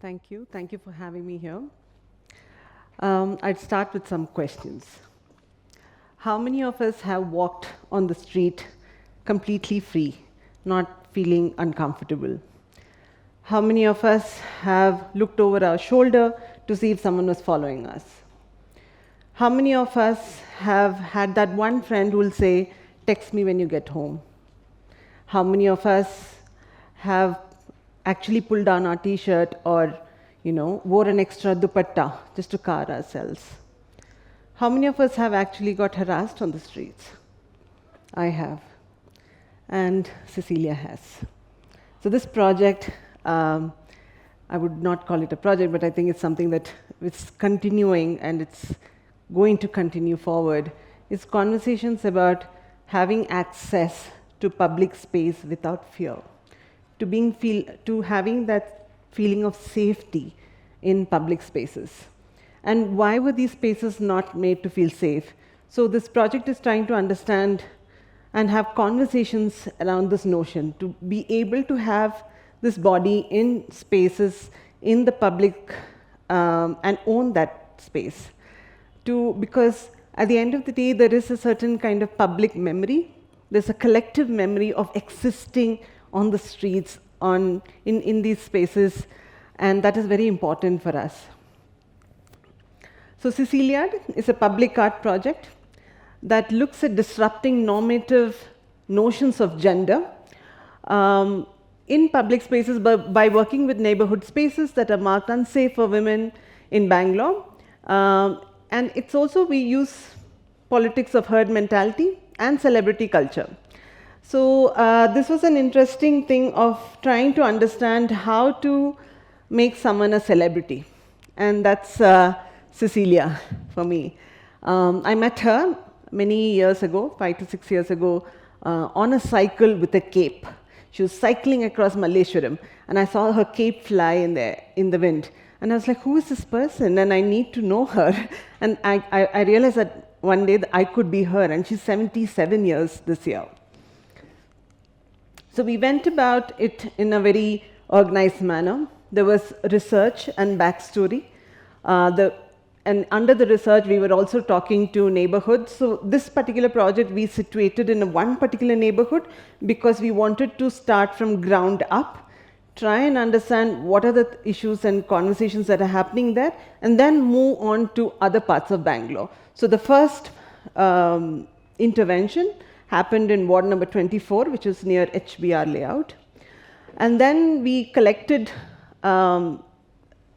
Thank you. Thank you for having me here. I'd start with some questions. How many of us have walked on the street completely free, not feeling uncomfortable? How many of us have looked over our shoulder to see if someone was following us? How many of us have had that one friend who will say, "Text me when you get home"? How many of us have actually pulled down our t-shirt or wore an extra dupatta just to cover ourselves? How many of us have actually got harassed on the streets? I have, and Cecilia has. So this project, I would not call it a project, but I think it's something that is continuing and it's going to continue forward. It's conversations about having access to public space without fear, to having that feeling of safety in public spaces. And why were these spaces not made to feel safe? So this project is trying to understand and have conversations around this notion, to be able to have this body in spaces in the public and own that space. Because at the end of the day, there is a certain kind of public memory. There's a collective memory of existing on the streets, in these spaces, and that is very important for us. So Cecilia'ed is a public art project that looks at disrupting normative notions of gender in public spaces by working with neighborhood spaces that are marked unsafe for women in Bangalore. And it's also, we use politics of herd mentality and celebrity culture. So this was an interesting thing of trying to understand how to make someone a celebrity. And that's Cecilia for me. I met her many years ago, 5 to 6 years ago, on a cycle with a cape. She was cycling across Malleshwaram, and I saw her cape fly in the wind. And I was like, who is this person? And I need to know her. And I realized that one day that I could be her, and she's 77 years this year. So we went about it in a very organized manner. There was research and backstory. And under the research, we were also talking to neighborhoods. So this particular project, we situated in one particular neighborhood because we wanted to start from ground up, try and understand what are the issues and conversations that are happening there, and then move on to other parts of Bangalore. So the first intervention happened in ward number 24, which is near HBR layout. And then we collected a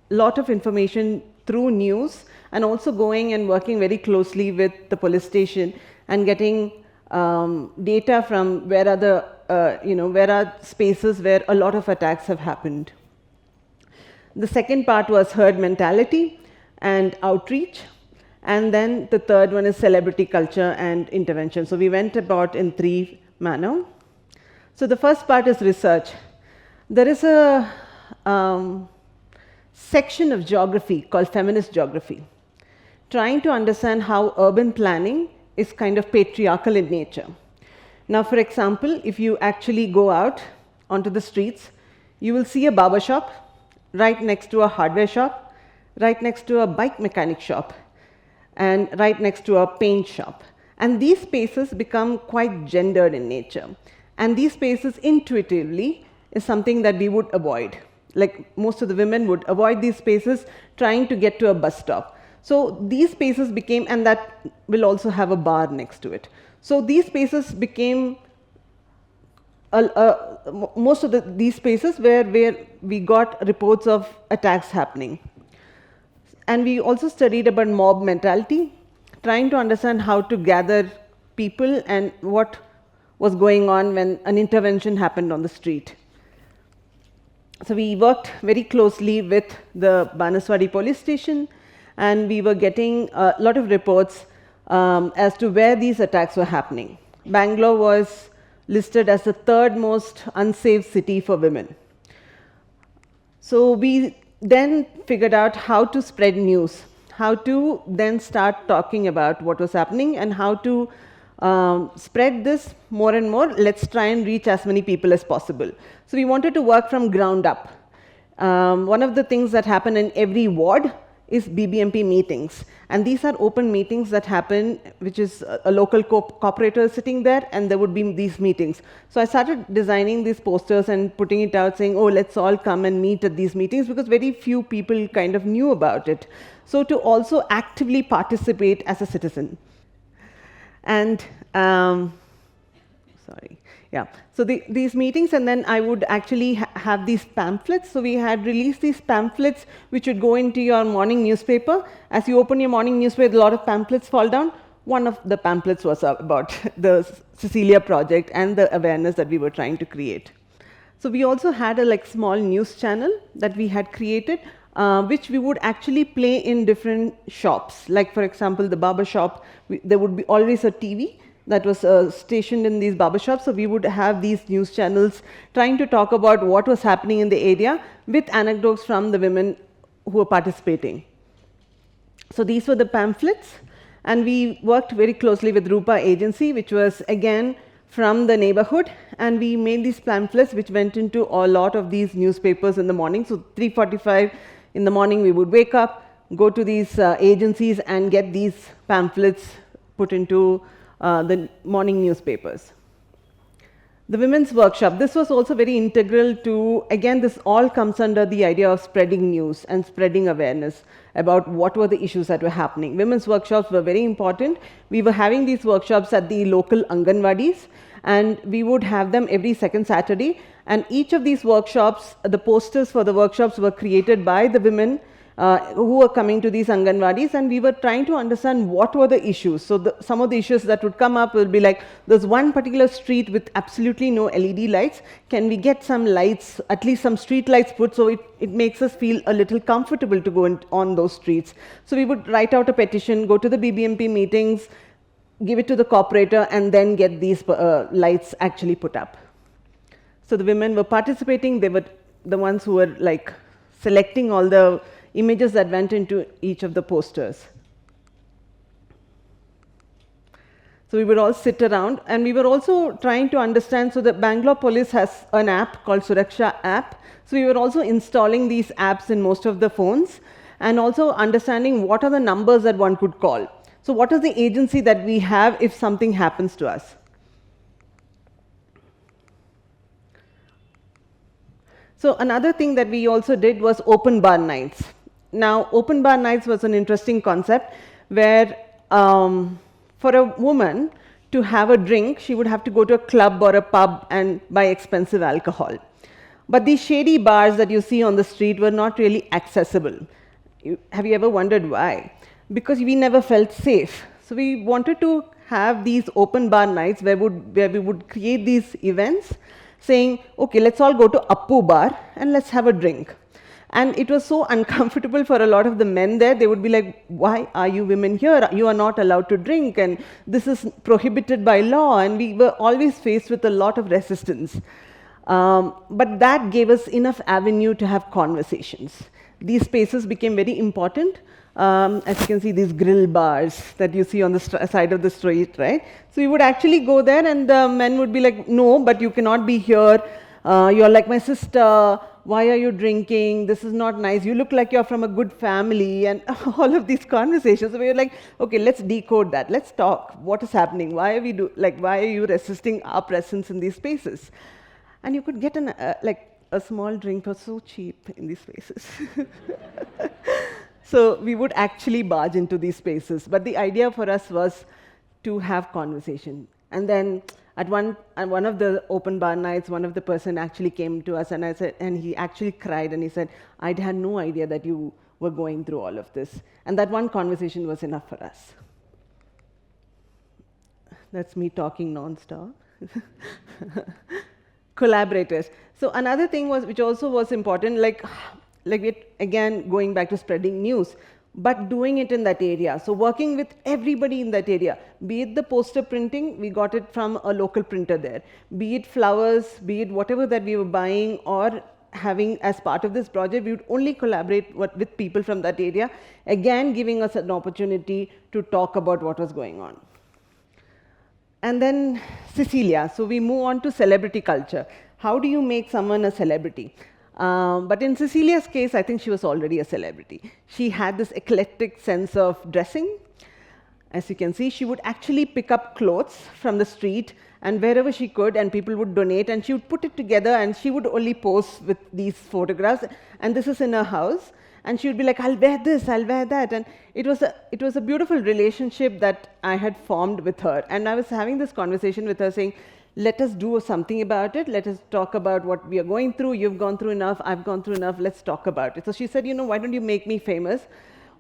lot of information through news, and also going and working very closely with the police station and getting data from where are spaces where a lot of attacks have happened. The second part was herd mentality and outreach. And then the third one is celebrity culture and intervention. So we went about in 3 manner. So the first part is research. There is a section of geography called feminist geography, trying to understand how urban planning is kind of patriarchal in nature. Now, for example, if you actually go out onto the streets, you will see a barber shop right next to a hardware shop, right next to a bike mechanic shop, and right next to a paint shop. And these spaces become quite gendered in nature. And these spaces intuitively is something that we would avoid. Like most of the women would avoid these spaces trying to get to a bus stop. So these spaces became, and that will also have a bar next to it. So these spaces became, most of these spaces where we got reports of attacks happening. And we also studied about mob mentality, trying to understand how to gather people and what was going on when an intervention happened on the street. So we worked very closely with the Banaswadi police station, and we were getting a lot of reports as to where these attacks were happening. Bangalore was listed as the 3rd most unsafe city for women. So we then figured out how to spread news, how to then start talking about what was happening and how to spread this more and more. Let's try and reach as many people as possible. So we wanted to work from ground up. One of the things that happen in every ward is BBMP meetings. And these are open meetings that happen, which is a local cooperator sitting there, and there would be these meetings. So I started designing these posters and putting it out saying, oh, let's all come and meet at these meetings, because very few people kind of knew about it. So to also actively participate as a citizen. And so these meetings, and then I would actually have these pamphlets. So we had released these pamphlets which would go into your morning newspaper. As you open your morning newspaper, a lot of pamphlets fall down. One of the pamphlets was about the Cecilia project and the awareness that we were trying to create. So we also had a small news channel that we had created, which we would actually play in different shops. Like, for example, the barber shop, there would be always a TV that was stationed in these barber shops. So we would have these news channels trying to talk about what was happening in the area with anecdotes from the women who were participating. So these were the pamphlets. And we worked very closely with Rupa Agency, which was, again, from the neighborhood. And we made these pamphlets, which went into a lot of these newspapers in the morning. So 3:45 in the morning, we would wake up, go to these agencies, and get these pamphlets put into the morning newspapers. The women's workshop, this was also very integral to, again, this all comes under the idea of spreading news and spreading awareness about what were the issues that were happening. Women's workshops were very important. We were having these workshops at the local Anganwadis, and we would have them every second Saturday. And each of these workshops, the posters for the workshops were created by the women who were coming to these Anganwadis, and we were trying to understand what were the issues. So some of the issues that would come up would be like, there's one particular street with absolutely no LED lights. Can we get some lights, at least some street lights put, so it makes us feel a little comfortable to go on those streets. So we would write out a petition, go to the BBMP meetings, give it to the cooperator, and then get these lights actually put up. So the women were participating. They were the ones who were selecting all the images that went into each of the posters. So we would all sit around, and we were also trying to understand. So the Bangalore police has an app called Suraksha app. So we were also installing these apps in most of the phones, and also understanding what are the numbers that one could call. So what is the agency that we have if something happens to us? So another thing that we also did was open bar nights. Now, open bar nights was an interesting concept where for a woman to have a drink, she would have to go to a club or a pub and buy expensive alcohol. But these shady bars that you see on the street were not really accessible. Have you ever wondered why? Because we never felt safe. So we wanted to have these open bar nights where we would create these events saying, okay, let's all go to Appu bar and let's have a drink. And it was so uncomfortable for a lot of the men there. They would be like, why are you women here? You are not allowed to drink, and this is prohibited by law. And we were always faced with a lot of resistance. But that gave us enough avenue to have conversations. These spaces became very important. As you can see, these grill bars that you see on the side of the street, right? So we would actually go there, and the men would be like, no, but you cannot be here. You're like my sister. Why are you drinking? This is not nice. You look like you're from a good family, and all of these conversations. So we were like, okay, let's decode that. Let's talk. What is happening? Why are you resisting our presence in these spaces? And you could get a small drink for so cheap in these spaces. So we would actually barge into these spaces. But the idea for us was to have conversation. And then at one of the open bar nights, one of the person actually came to us, and he actually cried, and he said, I had no idea that you were going through all of this. And that one conversation was enough for us. That's me talking nonstop. Collaborators. So another thing which also was important, again, going back to spreading news, but doing it in that area. So working with everybody in that area, be it the poster printing, we got it from a local printer there, be it flowers, be it whatever that we were buying, or having, as part of this project, we would only collaborate with people from that area, again giving us an opportunity to talk about what was going on. And then Cecilia. So we move on to celebrity culture. How do you make someone a celebrity? But in Cecilia's case, I think she was already a celebrity. She had this eclectic sense of dressing. As you can see, she would actually pick up clothes from the street and wherever she could, and people would donate, and she would put it together, and she would only pose with these photographs. And this is in her house. And she would be like, I'll wear this, I'll wear that. And it was a beautiful relationship that I had formed with her. And I was having this conversation with her saying, let us do something about it. Let us talk about what we are going through. You've gone through enough. I've gone through enough. Let's talk about it. So she said, why don't you make me famous?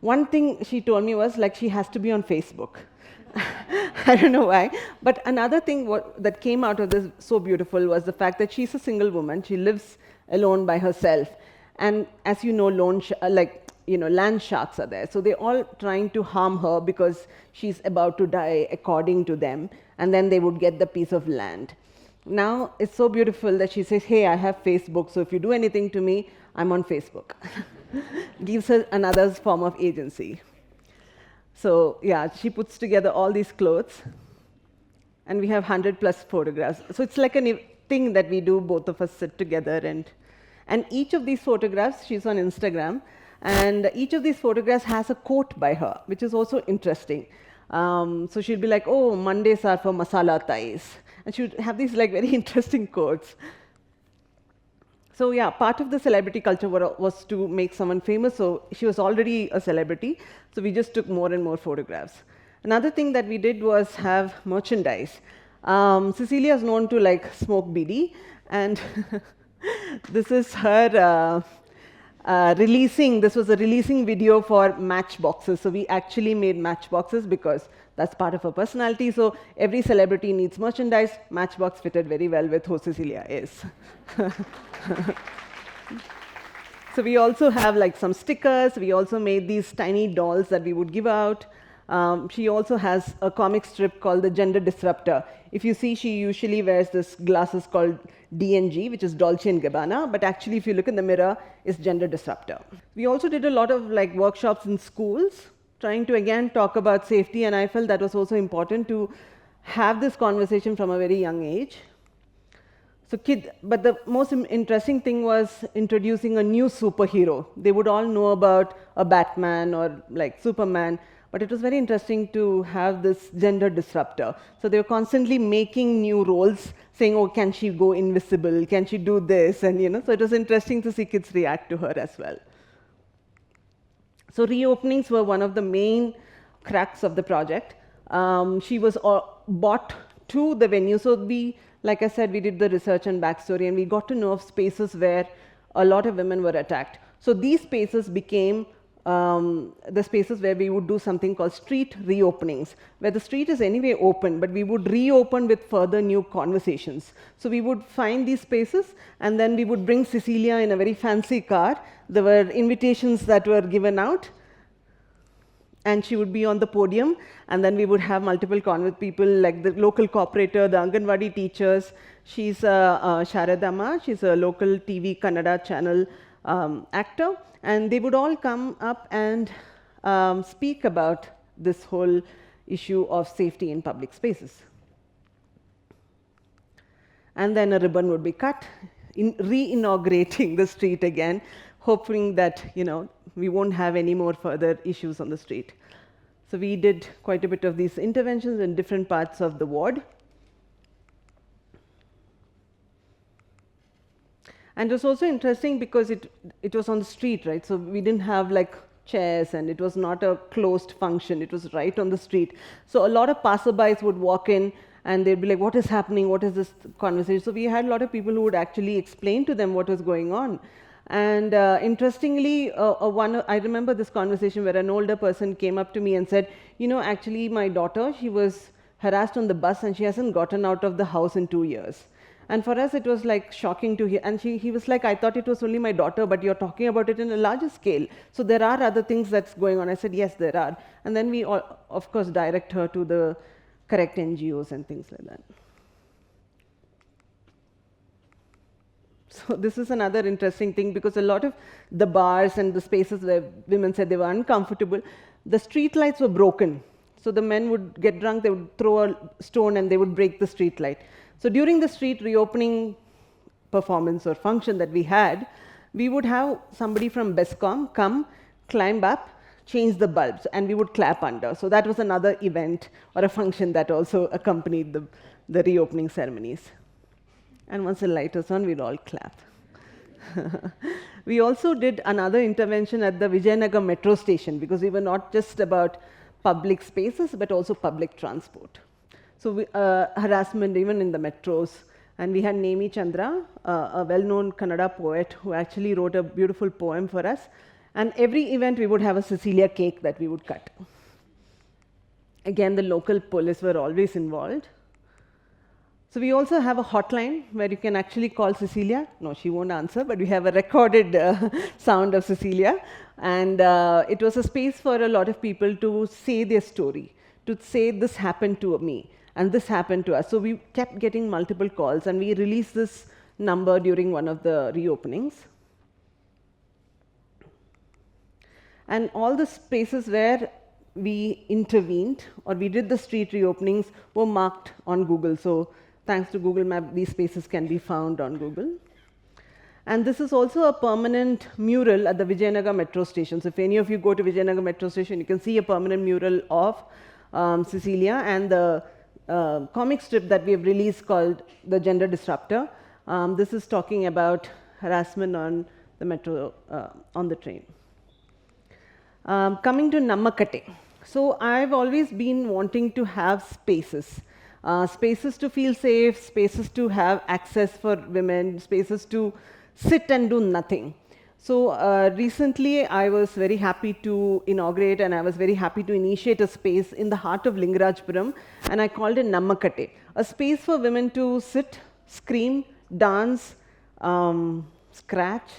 One thing she told me was, like, she has to be on Facebook. I don't know why. But another thing that came out of this so beautiful was the fact that she's a single woman. She lives alone by herself. And as you know, land sharks are there. So they're all trying to harm her because she's about to die, according to them. And then they would get the piece of land. Now, it's so beautiful that she says, hey, I have Facebook, so if you do anything to me, I'm on Facebook. Gives her another form of agency. So yeah, she puts together all these clothes, and we have 100+ photographs. So it's like a thing that we do, both of us sit together, and each of these photographs, she's on Instagram, and each of these photographs has a quote by her, which is also interesting. So she'll be like, oh, Mondays are for masala thais. And she would have these very interesting quotes. So yeah, part of the celebrity culture was to make someone famous. So she was already a celebrity. So we just took more and more photographs. Another thing that we did was have merchandise. Cecilia is known to smoke BD. And this is her this was a releasing video for matchboxes. So we actually made matchboxes because that's part of her personality. So every celebrity needs merchandise. Matchbox fitted very well with who Cecilia is. So we also have some stickers. We also made these tiny dolls that we would give out. She also has a comic strip called The Gender Disruptor. If you see, she usually wears this glasses called DNG, which is Dolce & Gabbana, but actually, if you look in the mirror, it's Gender Disruptor. We also did a lot of workshops in schools, trying to, again, talk about safety, and I felt that was also important to have this conversation from a very young age. So but the most interesting thing was introducing a new superhero. They would all know about a Batman or Superman, but it was very interesting to have this gender disruptor. So they were constantly making new roles, saying, oh, can she go invisible? Can she do this? And so it was interesting to see kids react to her as well. So reopenings were one of the main cracks of the project. She was brought to the venue. So like I said, we did the research and backstory, and we got to know of spaces where a lot of women were attacked. So these spaces became the spaces where we would do something called street reopenings, where the street is anyway open, but we would reopen with further new conversations. So we would find these spaces, and then we would bring Cecilia in a very fancy car. There were invitations that were given out, and she would be on the podium, and then we would have multiple people, like the local cooperator, the Anganwadi teachers. She's Sharadamma. She's a local TV Kannada channel actor. And they would all come up and speak about this whole issue of safety in public spaces. And then a ribbon would be cut, re-inaugurating the street again, hoping that we won't have any more further issues on the street. So we did quite a bit of these interventions in different parts of the ward. And it was also interesting because it was on the street, right? So we didn't have chairs, and it was not a closed function. It was right on the street. So a lot of passerbys would walk in, and they'd be like, what is happening? What is this conversation? So we had a lot of people who would actually explain to them what was going on. And interestingly, I remember this conversation where an older person came up to me and said, actually, my daughter, she was harassed on the bus, and she hasn't gotten out of the house in 2 years. And for us, it was shocking to hear. And he was like, I thought it was only my daughter, but you're talking about it in a larger scale. So there are other things that's going on. I said, yes, there are. And then we, of course, direct her to the correct NGOs and things like that. So this is another interesting thing, because a lot of the bars and the spaces where women said they were uncomfortable, the street lights were broken. So the men would get drunk, they would throw a stone and they would break the street light. So during the street reopening performance or function that we had, we would have somebody from BESCOM come, climb up, change the bulbs, and we would clap under. So that was another event or a function that also accompanied the reopening ceremonies. And once the light was on, we'd all clap. We also did another intervention at the Vijayanagar metro station, because we were not just about public spaces, but also public transport. So harassment even in the metros. And we had Nemi Chandra, a well-known Kannada poet, who actually wrote a beautiful poem for us. And every event, we would have a Cecilia cake that we would cut. Again, the local police were always involved. So we also have a hotline where you can actually call Cecilia. No, she won't answer, but we have a recorded sound of Cecilia. And it was a space for a lot of people to say their story, to say this happened to me and this happened to us. So we kept getting multiple calls, and we released this number during one of the reopenings. And all the spaces where we intervened or we did the street reopenings were marked on Google. So thanks to Google Map, these spaces can be found on Google. And this is also a permanent mural at the Vijayanagar metro station. So if any of you go to Vijayanagar metro station, you can see a permanent mural of Cecilia, and the comic strip that we have released called The Gender Disruptor. This is talking about harassment on the metro, on the train. Coming to Namakate. So I've always been wanting to have spaces. Spaces to feel safe, spaces to have access for women, spaces to sit and do nothing. So recently, I was very happy to inaugurate, and I was very happy to initiate a space in the heart of Lingarajpuram, and I called it Namakate, a space for women to sit, scream, dance, scratch,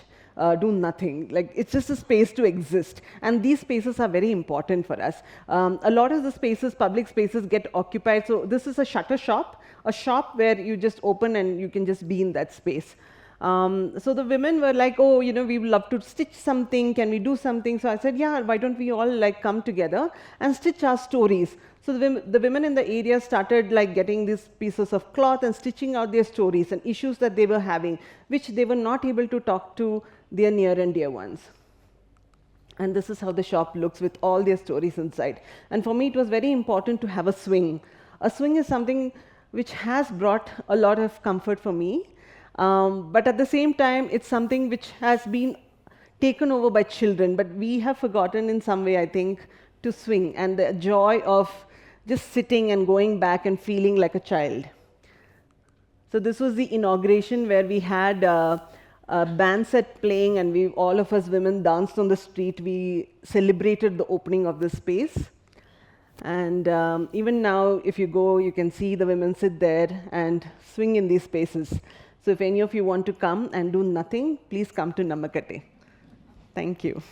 do nothing. Like, it's just a space to exist. And these spaces are very important for us. A lot of the spaces, public spaces, get occupied. So this is a shutter shop, a shop where you just open and you can just be in that space. So the women were like, oh, you know, we would love to stitch something. Can we do something? So I said, yeah, why don't we all like come together and stitch our stories? So the women in the area started like getting these pieces of cloth and stitching out their stories and issues that they were having, which they were not able to talk to their near and dear ones. And this is how the shop looks with all their stories inside. And for me, it was very important to have a swing. A swing is something which has brought a lot of comfort for me. But at the same time, it's something which has been taken over by children. But we have forgotten in some way, I think, to swing, and the joy of just sitting and going back and feeling like a child. So this was the inauguration where we had a band set playing, and all of us women danced on the street. We celebrated the opening of this space. And even now, if you go, you can see the women sit there and swing in these spaces. So if any of you want to come and do nothing, please come to Namakate. Thank you.